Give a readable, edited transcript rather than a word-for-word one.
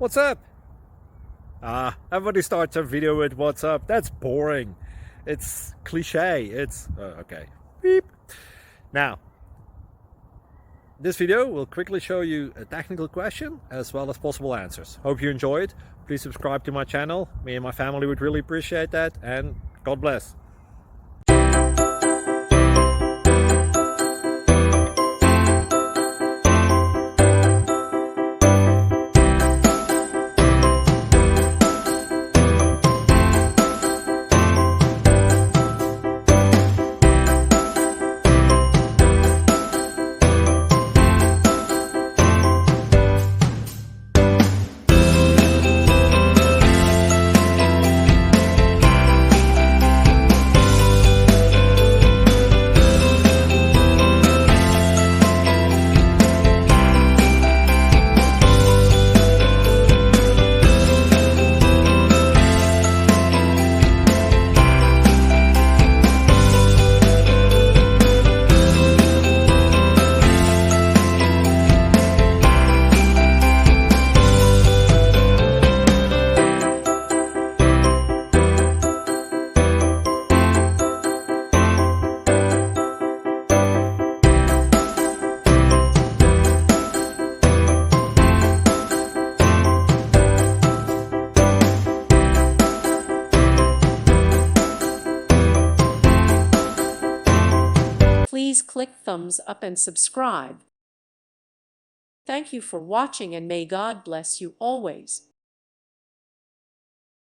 What's up? Everybody starts a video with what's up. That's boring. It's cliche. It's okay. Beep. Now, this video will quickly show you a technical question as well as possible answers. Hope you enjoy it. Please subscribe to my channel. Me and my family would really appreciate that, and God bless. Please click thumbs up and subscribe. Thank you for watching, and may God bless you always.